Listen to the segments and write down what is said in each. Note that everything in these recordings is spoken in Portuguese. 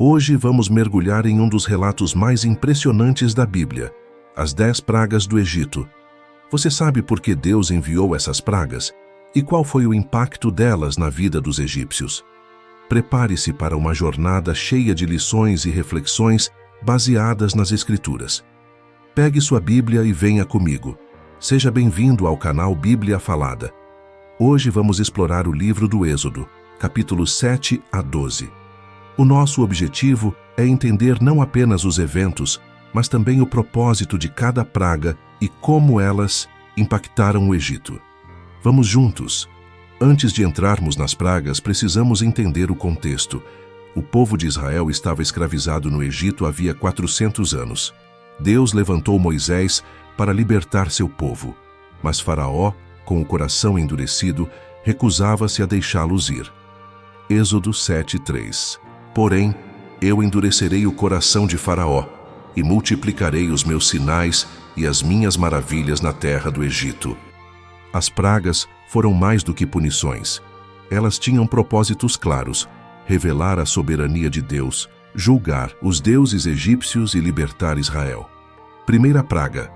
Hoje vamos mergulhar em um dos relatos mais impressionantes da Bíblia, as 10 pragas do Egito. Você sabe por que Deus enviou essas pragas e qual foi o impacto delas na vida dos egípcios? Prepare-se para uma jornada cheia de lições e reflexões baseadas nas Escrituras. Pegue sua Bíblia e venha comigo. Seja bem-vindo ao canal Bíblia Falada. Hoje vamos explorar o livro do Êxodo, capítulos 7 a 12. O nosso objetivo é entender não apenas os eventos, mas também o propósito de cada praga e como elas impactaram o Egito. Vamos juntos. Antes de entrarmos nas pragas, precisamos entender o contexto. O povo de Israel estava escravizado no Egito havia 400 anos. Deus levantou Moisés para libertar seu povo, mas Faraó, com o coração endurecido, recusava-se a deixá-los ir. Êxodo 7:3. Porém, eu endurecerei o coração de Faraó e multiplicarei os meus sinais e as minhas maravilhas na terra do Egito. As pragas foram mais do que punições. Elas tinham propósitos claros: revelar a soberania de Deus, julgar os deuses egípcios e libertar Israel. Primeira praga: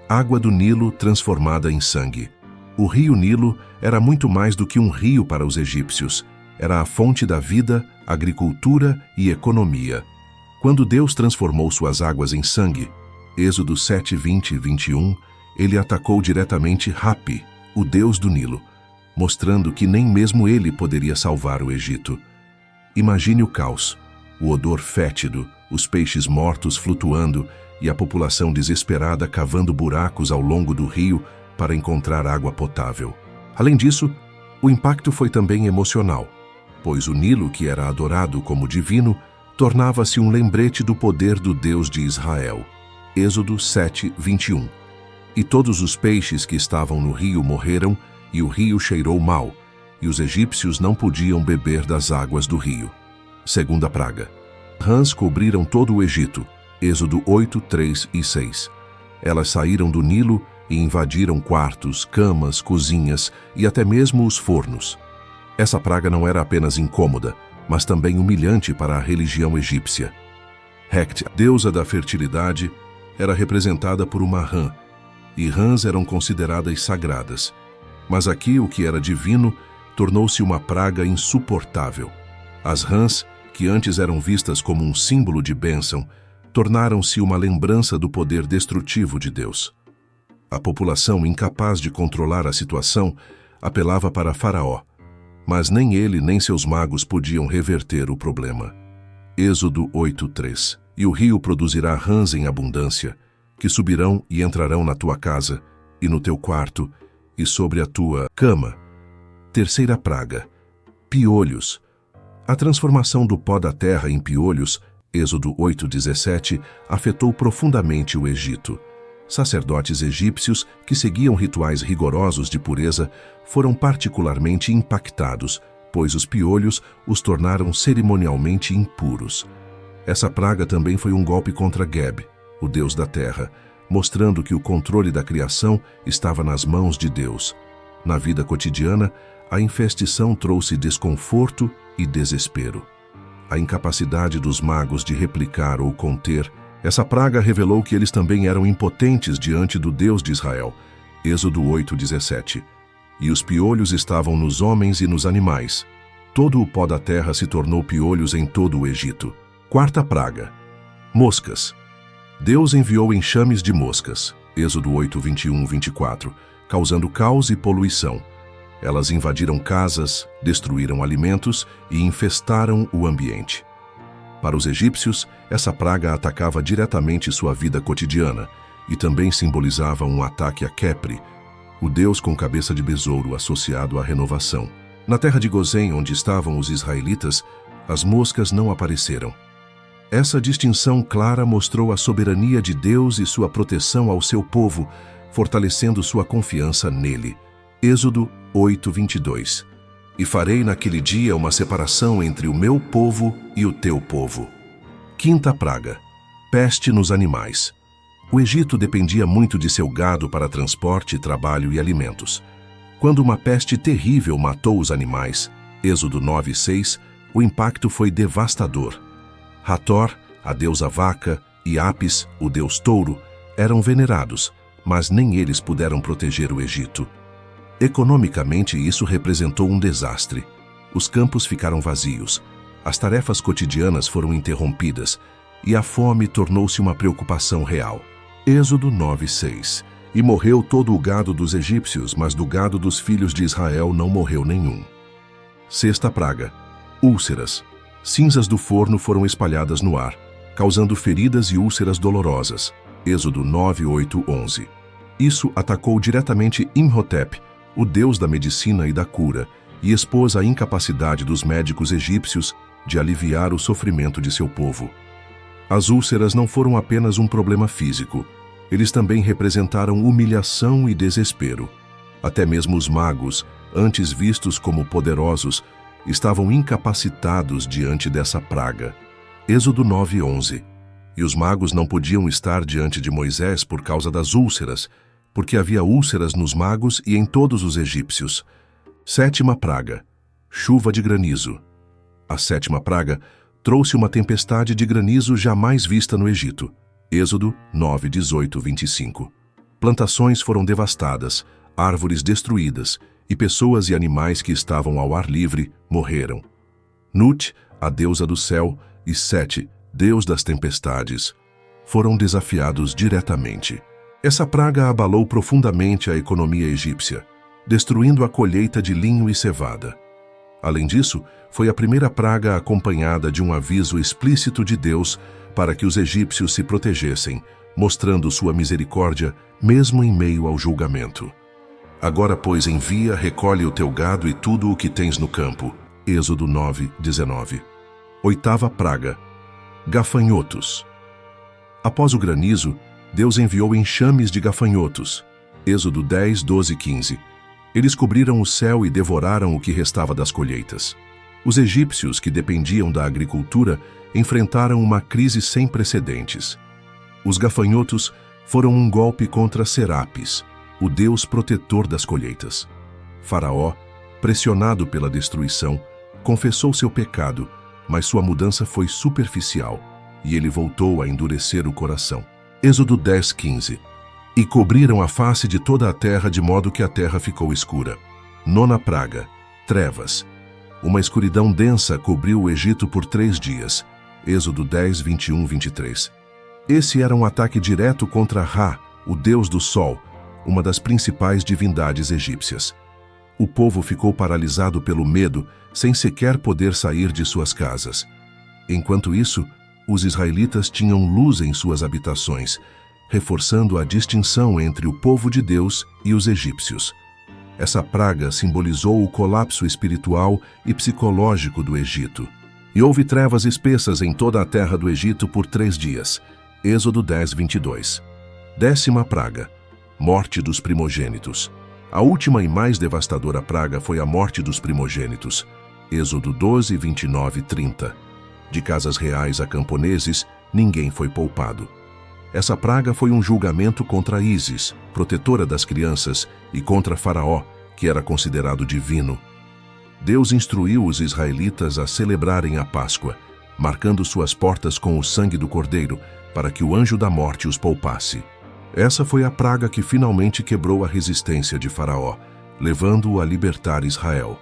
água do Nilo transformada em sangue. O rio Nilo era muito mais do que um rio para os egípcios. Era a fonte da vida, agricultura e economia. Quando Deus transformou suas águas em sangue, Êxodo 7, 20 e 21, ele atacou diretamente Rapi, o deus do Nilo, mostrando que nem mesmo ele poderia salvar o Egito. Imagine o caos, o odor fétido, os peixes mortos flutuando e a população desesperada cavando buracos ao longo do rio para encontrar água potável. Além disso, o impacto foi também emocional, pois o Nilo, que era adorado como divino, tornava-se um lembrete do poder do Deus de Israel. Êxodo 7, 21. E todos os peixes que estavam no rio morreram, e o rio cheirou mal, e os egípcios não podiam beber das águas do rio. Segunda praga: rãs cobriram todo o Egito. Êxodo 8, 3 e 6. Elas saíram do Nilo e invadiram quartos, camas, cozinhas e até mesmo os fornos. Essa praga não era apenas incômoda, mas também humilhante para a religião egípcia. Hekt, deusa da fertilidade, era representada por uma rã, e rãs eram consideradas sagradas. Mas aqui o que era divino tornou-se uma praga insuportável. As rãs, que antes eram vistas como um símbolo de bênção, tornaram-se uma lembrança do poder destrutivo de Deus. A população, incapaz de controlar a situação, apelava para Faraó, mas nem ele nem seus magos podiam reverter o problema. Êxodo 8:3. E o rio produzirá rãs em abundância, que subirão e entrarão na tua casa, e no teu quarto, e sobre a tua cama. Terceira praga: piolhos. A transformação do pó da terra em piolhos, Êxodo 8:17, afetou profundamente o Egito. Sacerdotes egípcios que seguiam rituais rigorosos de pureza foram particularmente impactados, pois os piolhos os tornaram cerimonialmente impuros. Essa praga também foi um golpe contra Geb, o deus da terra, mostrando que o controle da criação estava nas mãos de Deus. Na vida cotidiana, a infestação trouxe desconforto e desespero. A incapacidade dos magos de replicar ou conter essa praga revelou que eles também eram impotentes diante do Deus de Israel. Êxodo 8:17. E os piolhos estavam nos homens e nos animais. Todo o pó da terra se tornou piolhos em todo o Egito. Quarta praga: moscas. Deus enviou enxames de moscas. Êxodo 8, 21, 24, causando caos e poluição. Elas invadiram casas, destruíram alimentos e infestaram o ambiente. Para os egípcios, essa praga atacava diretamente sua vida cotidiana e também simbolizava um ataque a Khepri, o deus com cabeça de besouro associado à renovação. Na terra de Gozém, onde estavam os israelitas, as moscas não apareceram. Essa distinção clara mostrou a soberania de Deus e sua proteção ao seu povo, fortalecendo sua confiança nele. Êxodo 8, 22. E farei naquele dia uma separação entre o meu povo e o teu povo. Quinta praga: peste nos animais. O Egito dependia muito de seu gado para transporte, trabalho e alimentos. Quando uma peste terrível matou os animais, Êxodo 9:6, o impacto foi devastador. Hathor, a deusa vaca, e Apis, o deus touro, eram venerados, mas nem eles puderam proteger o Egito. Economicamente, isso representou um desastre. Os campos ficaram vazios, as tarefas cotidianas foram interrompidas e a fome tornou-se uma preocupação real. Êxodo 9:6. E morreu todo o gado dos egípcios, mas do gado dos filhos de Israel não morreu nenhum. Sexta praga: úlceras. Cinzas do forno foram espalhadas no ar, causando feridas e úlceras dolorosas. Êxodo 9:8-11. Isso atacou diretamente Imhotep, o deus da medicina e da cura, e expôs a incapacidade dos médicos egípcios de aliviar o sofrimento de seu povo. As úlceras não foram apenas um problema físico, eles também representaram humilhação e desespero. Até mesmo os magos, antes vistos como poderosos, estavam incapacitados diante dessa praga. Êxodo 9:11. E os magos não podiam estar diante de Moisés por causa das úlceras, porque havia úlceras nos magos e em todos os egípcios. Sétima praga: chuva de granizo. A sétima praga trouxe uma tempestade de granizo jamais vista no Egito. Êxodo 9:18-25. Plantações foram devastadas, árvores destruídas, e pessoas e animais que estavam ao ar livre morreram. Nut, a deusa do céu, e Sete, deus das tempestades, foram desafiados diretamente. Essa praga abalou profundamente a economia egípcia, destruindo a colheita de linho e cevada. Além disso, foi a primeira praga acompanhada de um aviso explícito de Deus para que os egípcios se protegessem, mostrando sua misericórdia mesmo em meio ao julgamento. Agora, pois, envia, recolhe o teu gado e tudo o que tens no campo. Êxodo 9:19. Oitava praga: gafanhotos. Após o granizo, Deus enviou enxames de gafanhotos. Êxodo 10:12-15. Eles cobriram o céu e devoraram o que restava das colheitas. Os egípcios, que dependiam da agricultura, enfrentaram uma crise sem precedentes. Os gafanhotos foram um golpe contra Serapis, o deus protetor das colheitas. Faraó, pressionado pela destruição, confessou seu pecado, mas sua mudança foi superficial, e ele voltou a endurecer o coração. Êxodo 10:15. E cobriram a face de toda a terra de modo que a terra ficou escura. Nona praga: trevas. Uma escuridão densa cobriu o Egito por 3 dias. Êxodo 10:21-23. Esse era um ataque direto contra Ra, o deus do sol, uma das principais divindades egípcias. O povo ficou paralisado pelo medo, sem sequer poder sair de suas casas. Enquanto isso, os israelitas tinham luz em suas habitações, reforçando a distinção entre o povo de Deus e os egípcios. Essa praga simbolizou o colapso espiritual e psicológico do Egito. E houve trevas espessas em toda a terra do Egito por 3 dias. Êxodo 10:22. Décima praga: morte dos primogênitos. A última e mais devastadora praga foi a morte dos primogênitos. Êxodo 12:29-30. De casas reais a camponeses, ninguém foi poupado. Essa praga foi um julgamento contra Ísis, protetora das crianças, e contra Faraó, que era considerado divino. Deus instruiu os israelitas a celebrarem a Páscoa, marcando suas portas com o sangue do cordeiro, para que o anjo da morte os poupasse. Essa foi a praga que finalmente quebrou a resistência de Faraó, levando-o a libertar Israel.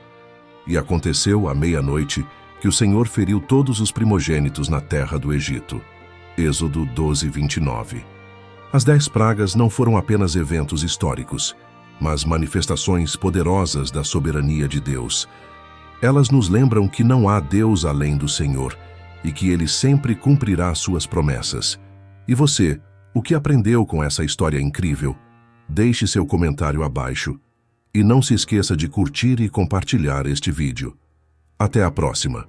E aconteceu à meia-noite que o Senhor feriu todos os primogênitos na terra do Egito. Êxodo 12:29. As 10 pragas não foram apenas eventos históricos, mas manifestações poderosas da soberania de Deus. Elas nos lembram que não há Deus além do Senhor e que Ele sempre cumprirá suas promessas. E você, o que aprendeu com essa história incrível? Deixe seu comentário abaixo. E não se esqueça de curtir e compartilhar este vídeo. Até a próxima!